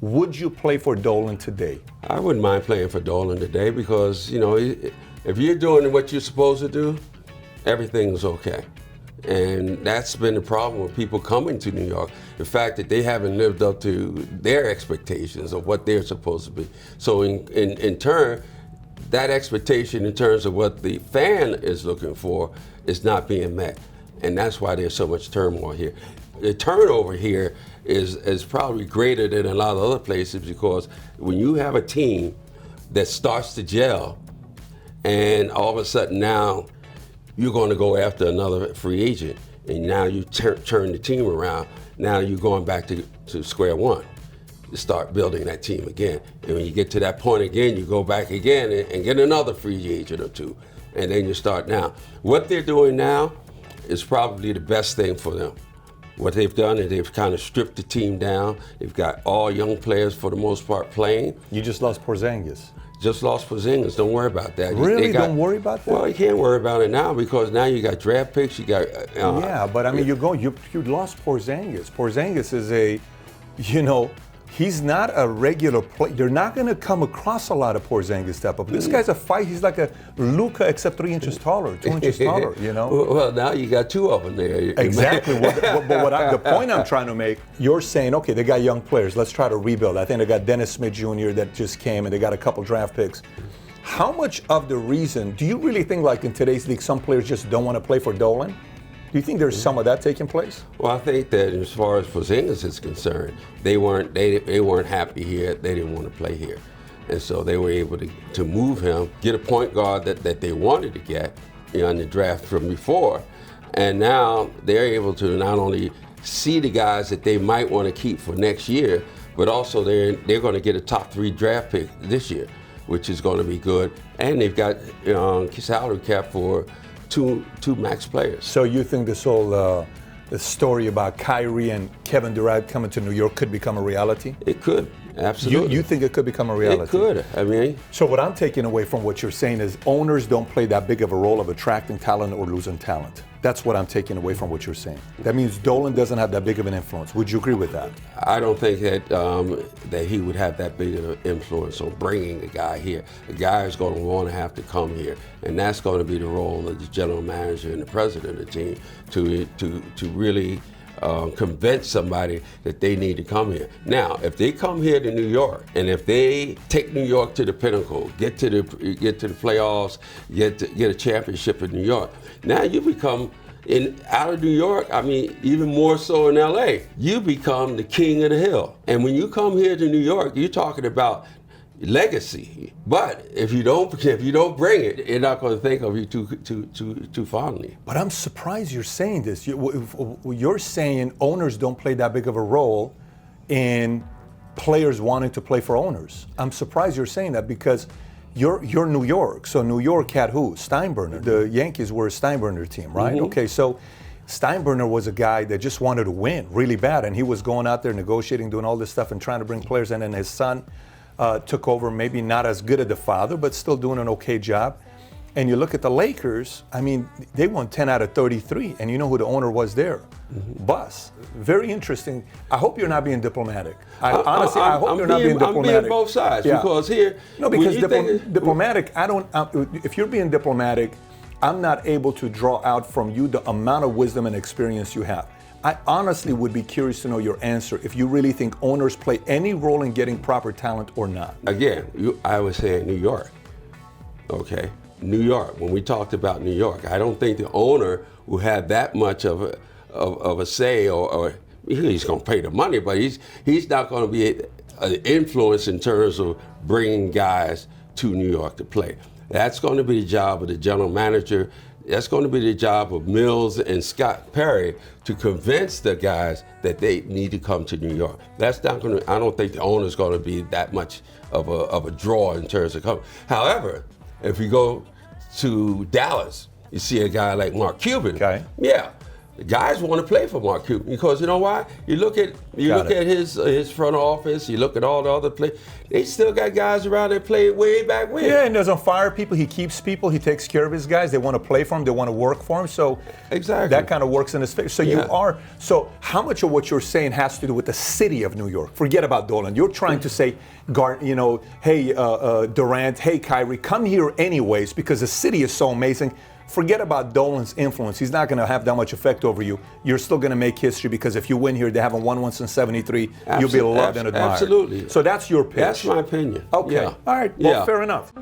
would you play for Dolan today? I wouldn't mind playing for Dolan today because, if you're doing what you're supposed to do, everything's okay. And that's been the problem with people coming to New York, the fact that they haven't lived up to their expectations of what they're supposed to be. So in turn, that expectation in terms of what the fan is looking for is not being met. And that's why there's so much turmoil here. The turnover here is probably greater than a lot of other places because when you have a team that starts to gel and all of a sudden now you're going to go after another free agent, and now you turn the team around. Now you're going back to square one to start building that team again. And when you get to that point again, you go back again and get another free agent or two, and then you start now. What they're doing now is probably the best thing for them. What they've done is they've kind of stripped the team down. They've got all young players for the most part playing. You just lost Porzingis. Just lost Porzingis. Don't worry about that. Really? Don't worry about that? Well, you can't worry about it now because now you got draft picks. You got. Yeah, but I mean, you lost Porzingis. Porzingis is he's not a regular player. You're not going to come across a lot of Porzingis step up. This guy's a fight. He's like a Luka except 3 inches taller, 2 inches taller. Well, now you got two of them there. Exactly. The point I'm trying to make, you're saying, okay, they got young players. Let's try to rebuild. I think they got Dennis Smith Jr. that just came, and they got a couple draft picks. How much of the reason do you really think, like in today's league, some players just don't want to play for Dolan? Do you think there's some of that taking place? Well, I think that as far as Porzingis is concerned, they weren't happy here. They didn't want to play here. And so they were able to move him, get a point guard that they wanted to get in the draft from before. And now they're able to not only see the guys that they might want to keep for next year, but also they're going to get a top 3 draft pick this year, which is going to be good. And they've got salary cap for two max players. So you think this whole the story about Kyrie and Kevin Durant coming to New York could become a reality? It could, absolutely. You think it could become a reality? It could. I mean. So what I'm taking away from what you're saying is owners don't play that big of a role of attracting talent or losing talent. That's what I'm taking away from what you're saying. That means Dolan doesn't have that big of an influence. Would you agree with that? I don't think that he would have that big of an influence on bringing the guy here. The guy is going to want to have to come here, and that's going to be the role of the general manager and the president of the team to really convince somebody that they need to come here. Now, if they come here to New York, and if they take New York to the pinnacle, get to the playoffs, get a championship in New York, now you become out of New York, I mean, even more so in LA, you become the king of the hill. And when you come here to New York, you're talking about legacy. But if you don't bring it, you're not going to think of you too fondly. But I'm surprised you're saying this. You're saying owners don't play that big of a role in players wanting to play for owners. I'm surprised you're saying that because you're New York. So New York had who? Steinbrenner. The Yankees were a Steinbrenner team, right? Mm-hmm. Okay, so Steinbrenner was a guy that just wanted to win really bad, and he was going out there negotiating, doing all this stuff and trying to bring players in, and his son took over, maybe not as good as the father, but still doing an okay job. And you look at the Lakers, I mean, they won 10 out of 33, and you know who the owner was there? Mm-hmm. Buss. Very interesting. I hope you're not being diplomatic. I hope you're not being diplomatic. I'm being both sides, because here... No, because diplomatic, if you're being diplomatic, I'm not able to draw out from you the amount of wisdom and experience you have. I honestly would be curious to know your answer if you really think owners play any role in getting proper talent or not. Again, I was saying New York, okay? New York, when we talked about New York, I don't think the owner will have that much of a say, or he's going to pay the money, but he's not going to be an influence in terms of bringing guys to New York to play. That's going to be the job of the general manager. That's going to be the job of Mills and Scott Perry to convince the guys that they need to come to New York. That's not going to. I don't think the owner's going to be that much of a draw in terms of coming. However, if you go to Dallas, you see a guy like Mark Cuban. Okay. Yeah. The guys want to play for Mark Cuban because you know why? You look at his front office. You look at all the other players. They still got guys around that played way back when. Yeah, and doesn't fire people. He keeps people. He takes care of his guys. They want to play for him. They want to work for him. So exactly, that kind of works in his favor. So you are. So how much of what you're saying has to do with the city of New York? Forget about Dolan. You're trying to say, hey Durant, hey Kyrie, come here anyways because the city is so amazing. Forget about Dolan's influence. He's not going to have that much effect over you. You're still going to make history because if you win here, they haven't won once in '73. You'll be loved and admired. Absolutely. So that's your pitch. That's my opinion. Okay. Yeah. All right. Well, fair enough.